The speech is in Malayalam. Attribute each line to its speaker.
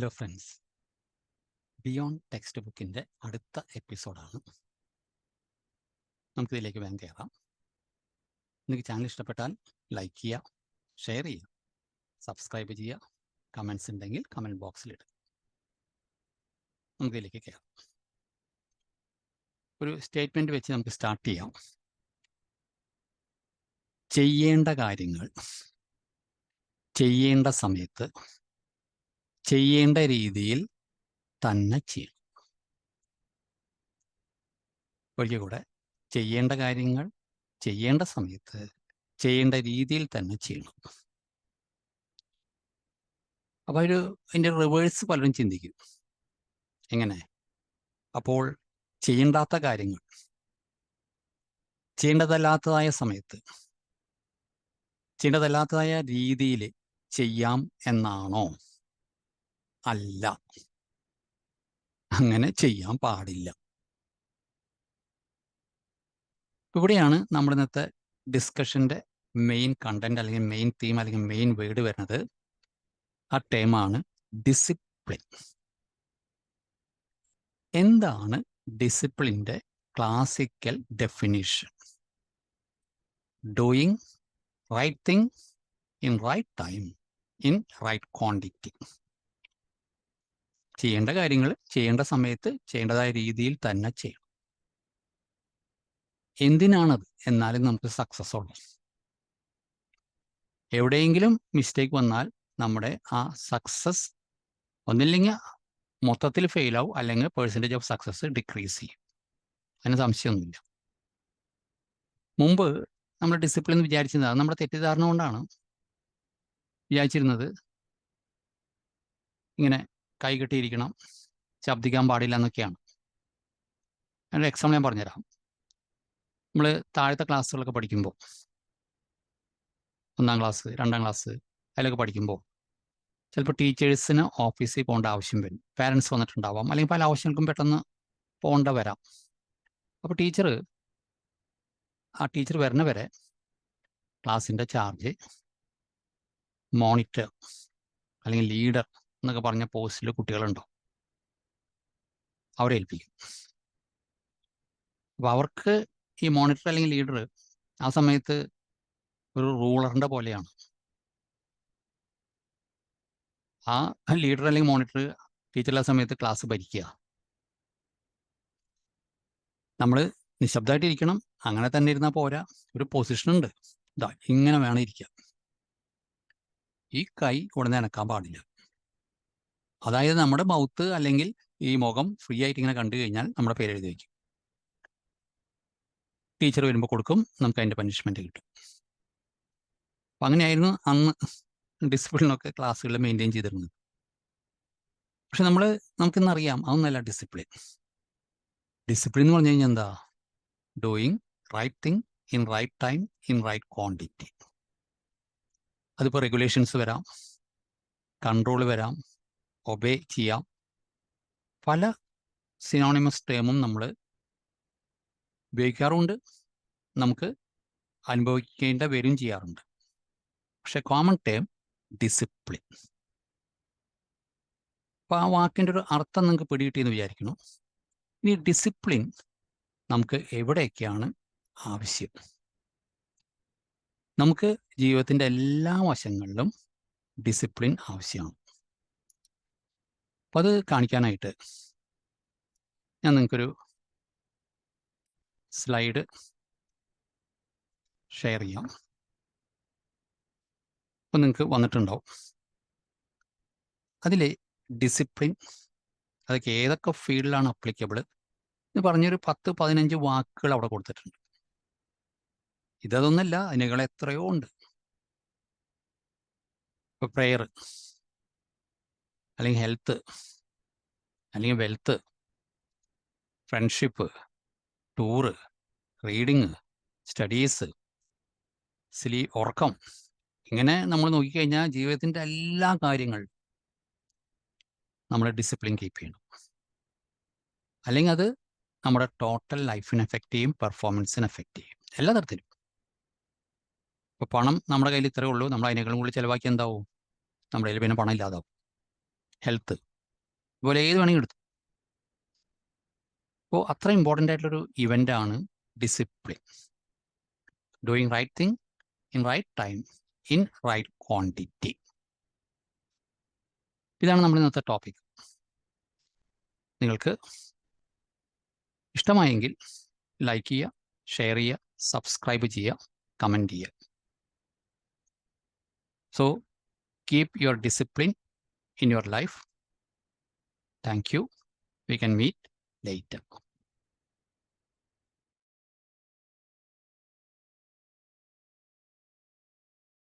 Speaker 1: റെഫറൻസ് ബിയോണ്ട് ടെക്സ്റ്റ് ബുക്കിൻ്റെ അടുത്ത എപ്പിസോഡാണ്. നമുക്കിതിലേക്ക് വേഗം കയറാം. നിങ്ങൾക്ക് ചാനൽ ഇഷ്ടപ്പെട്ടാൽ ലൈക്ക് ചെയ്യുക, ഷെയർ ചെയ്യുക, സബ്സ്ക്രൈബ് ചെയ്യുക, കമൻസ് ഉണ്ടെങ്കിൽ കമൻറ്റ് ബോക്സിലിടുക. നമുക്കിതിലേക്ക് കയറാം. ഒരു സ്റ്റേറ്റ്മെൻറ്റ് വെച്ച് നമുക്ക് സ്റ്റാർട്ട് ചെയ്യാം. ചെയ്യേണ്ട കാര്യങ്ങൾ ചെയ്യേണ്ട സമയത്ത് ചെയ്യേണ്ട രീതിയിൽ തന്നെ ചെയ്യണം. ഒരിക്കൽ കൂടെ, ചെയ്യേണ്ട കാര്യങ്ങൾ ചെയ്യേണ്ട സമയത്ത് ചെയ്യേണ്ട രീതിയിൽ തന്നെ ചെയ്യണം. അപ്പോൾ അതിൻ്റെ റിവേഴ്സ് പലരും ചിന്തിക്കും. എങ്ങനെ? അപ്പോൾ ചെയ്യേണ്ടാത്ത കാര്യങ്ങൾ ചെയ്യേണ്ടതല്ലാത്തതായ സമയത്ത് ചെയ്യേണ്ടതല്ലാത്തതായ രീതിയിൽ ചെയ്യാം എന്നാണോ? അല്ല, അങ്ങനെ ചെയ്യാൻ പാടില്ല. ഇവിടെയാണ് നമ്മുടെ ഇന്നത്തെ ഡിസ്കഷൻ്റെ മെയിൻ കണ്ടന്റ് അല്ലെങ്കിൽ മെയിൻ തീം അല്ലെങ്കിൽ മെയിൻ വേർഡ് വരുന്നത്. ആ ടേമാണ് ഡിസിപ്ലിൻ. എന്താണ് ഡിസിപ്ലിൻ്റെ classical definition? Doing right thing in right time in right quantity. ചെയ്യേണ്ട കാര്യങ്ങൾ ചെയ്യേണ്ട സമയത്ത് ചെയ്യേണ്ടതായ രീതിയിൽ തന്നെ ചെയ്യണം. എന്തിനാണത്? എന്നാലും നമുക്ക് സക്സസ് ഉള്ളൂ. എവിടെയെങ്കിലും മിസ്റ്റേക്ക് വന്നാൽ നമ്മുടെ ആ സക്സസ് ഒന്നില്ലെങ്കിൽ മൊത്തത്തിൽ ഫെയിലാവും, അല്ലെങ്കിൽ പെർസെൻറ്റേജ് ഓഫ് സക്സസ് ഡിക്രീസ് ചെയ്യും. അതിന് സംശയമൊന്നുമില്ല. മുമ്പ് നമ്മൾ ഡിസിപ്ലിൻ വിചാരിച്ചിരുന്നത്, നമ്മുടെ തെറ്റിദ്ധാരണ കൊണ്ടാണ് വിചാരിച്ചിരുന്നത് ഇങ്ങനെ കൈ കെട്ടിയിരിക്കണം, ശബ്ദിക്കാൻ പാടില്ല എന്നൊക്കെയാണ്. അതിൻ്റെ എക്സാമ്പിൾ ഞാൻ പറഞ്ഞുതരാം. നമ്മൾ താഴത്തെ ക്ലാസ്സുകളൊക്കെ പഠിക്കുമ്പോൾ, 1-ാം ക്ലാസ് 2-ാം ക്ലാസ് അതിലൊക്കെ പഠിക്കുമ്പോൾ ചിലപ്പോൾ ടീച്ചേഴ്സിന് ഓഫീസിൽ പോകേണ്ട ആവശ്യം വരും. പാരൻസ് വന്നിട്ടുണ്ടാവാം, അല്ലെങ്കിൽ പല ആവശ്യങ്ങൾക്കും പെട്ടെന്ന് പോകേണ്ട വരാം. അപ്പോൾ ടീച്ചർ വരുന്ന വരെ ക്ലാസ്സിൻ്റെ ചാർജ് മോണിറ്റർ അല്ലെങ്കിൽ ലീഡർ എന്നൊക്കെ പറഞ്ഞ പോസ്റ്റിൽ കുട്ടികളുണ്ടോ, അവരെ ഏൽപ്പിക്കും. അപ്പോൾ അവർക്ക് ഈ മോണിറ്റർ അല്ലെങ്കിൽ ലീഡർ ആ സമയത്ത് ഒരു റൂളറിൻ്റെ പോലെയാണ്. ആ ലീഡർ അല്ലെങ്കിൽ മോണിറ്റർ ടീച്ചറുടെ സമയത്ത് ക്ലാസ് ഭരിക്കുക. നമ്മൾ നിശബ്ദമായിട്ടിരിക്കണം. അങ്ങനെ തന്നെ ഇരുന്നാൽ പോരാ, ഒരു പൊസിഷൻ ഉണ്ട്. ഇതാ ഇങ്ങനെ വേണം ഇരിക്കുക. ഈ കൈ ഉടനെ അനക്കാൻ പാടില്ല. അതായത് നമ്മുടെ മൗത്ത് അല്ലെങ്കിൽ ഈ മുഖം ഫ്രീ ആയിട്ട് ഇങ്ങനെ കണ്ടു കഴിഞ്ഞാൽ നമ്മുടെ പേര് എഴുതി വയ്ക്കും. ടീച്ചർ വരുമ്പോൾ കൊടുക്കും, നമുക്ക് അതിൻ്റെ പനിഷ്മെൻറ്റ് കിട്ടും. അപ്പം അങ്ങനെയായിരുന്നു അന്ന് ഡിസിപ്ലിനൊക്കെ ക്ലാസ്സുകളിൽ മെയിൻറ്റെയിൻ ചെയ്തിരുന്നത്. പക്ഷെ നമുക്കിന്നറിയാം അതൊന്നല്ല ഡിസിപ്ലിൻ. ഡിസിപ്ലിൻ എന്ന് പറഞ്ഞു കഴിഞ്ഞാൽ എന്താ? Doing right thing in right time in right quantity. അതിപ്പോൾ റെഗുലേഷൻസ് വരാം, കൺട്രോൾ വരാം, ഒബേ ചെയ്യാം. പല സിനോണിമസ് ടേമും നമ്മൾ ഉപയോഗിക്കാറുണ്ട്, നമുക്ക് അനുഭവിക്കേണ്ട വരും ചെയ്യാറുണ്ട്. പക്ഷെ കോമൺ ടേം ഡിസിപ്ലിൻ. അപ്പോൾ ആ വാക്കിൻ്റെ ഒരു അർത്ഥം നിങ്ങൾക്ക് പിടികിട്ടിയെന്ന് വിചാരിക്കണം. ഇനി ഡിസിപ്ലിൻ നമുക്ക് എവിടെയൊക്കെയാണ് ആവശ്യം? നമുക്ക് ജീവിതത്തിൻ്റെ എല്ലാ വശങ്ങളിലും ഡിസിപ്ലിൻ ആവശ്യമാണ്. അപ്പോൾ അത് കാണിക്കാനായിട്ട് ഞാൻ നിങ്ങൾക്കൊരു സ്ലൈഡ് ഷെയർ ചെയ്യാം. അപ്പോൾ നിങ്ങൾക്ക് വന്നിട്ടുണ്ടാവും. അതിൽ ഡിസിപ്ലിൻ അതൊക്കെ ഏതൊക്കെ ഫീൽഡിലാണ് അപ്ലിക്കബിൾ എന്ന് പറഞ്ഞൊരു 10-15 വാക്കുകൾ അവിടെ കൊടുത്തിട്ടുണ്ട്. ഇതൊന്നല്ല, അതിനുകൾ എത്രയോ ഉണ്ട്. ഇപ്പോൾ പ്രെയർ, അല്ലെങ്കിൽ ഹെൽത്ത്, അല്ലെങ്കിൽ wealth, friendship, tour, reading, studies, ഉറക്കം, ഇങ്ങനെ നമ്മൾ നോക്കിക്കഴിഞ്ഞാൽ ജീവിതത്തിൻ്റെ എല്ലാ കാര്യങ്ങളും നമ്മൾ ഡിസിപ്ലിൻ കീപ്പ് ചെയ്യണം. അല്ലെങ്കിൽ അത് നമ്മുടെ ടോട്ടൽ ലൈഫിനെ എഫക്റ്റ് ചെയ്യും, പെർഫോമൻസിനെ എഫക്റ്റ് ചെയ്യും, എല്ലാ തരത്തിലും. ഇപ്പോൾ പണം നമ്മുടെ കയ്യിൽ ഇത്രയേ ഉള്ളൂ, നമ്മൾ അതിനേക്കാളും കൂടുതൽ ചിലവാക്കി എന്താവും? നമ്മുടെ കയ്യിൽ പിന്നെ പണം ഇല്ലാതാവും. ഹെൽത്ത്, അതുപോലെ ഏത് വേണമെങ്കിൽ എടുത്തു. അപ്പോൾ അത്ര ഇമ്പോർട്ടൻ്റ് ആയിട്ടുള്ളൊരു ഇവൻ്റാണ് discipline. Doing right thing in right time in right quantity. ഇതാണ് നമ്മൾ ഇന്നത്തെ ടോപ്പിക്. നിങ്ങൾക്ക് ഇഷ്ടമായെങ്കിൽ ലൈക്ക് ചെയ്യുക, ഷെയർ ചെയ്യുക, സബ്സ്ക്രൈബ് ചെയ്യുക, കമൻറ്റ് ചെയ്യുക. So keep your discipline in your life. Thank you. We can meet later.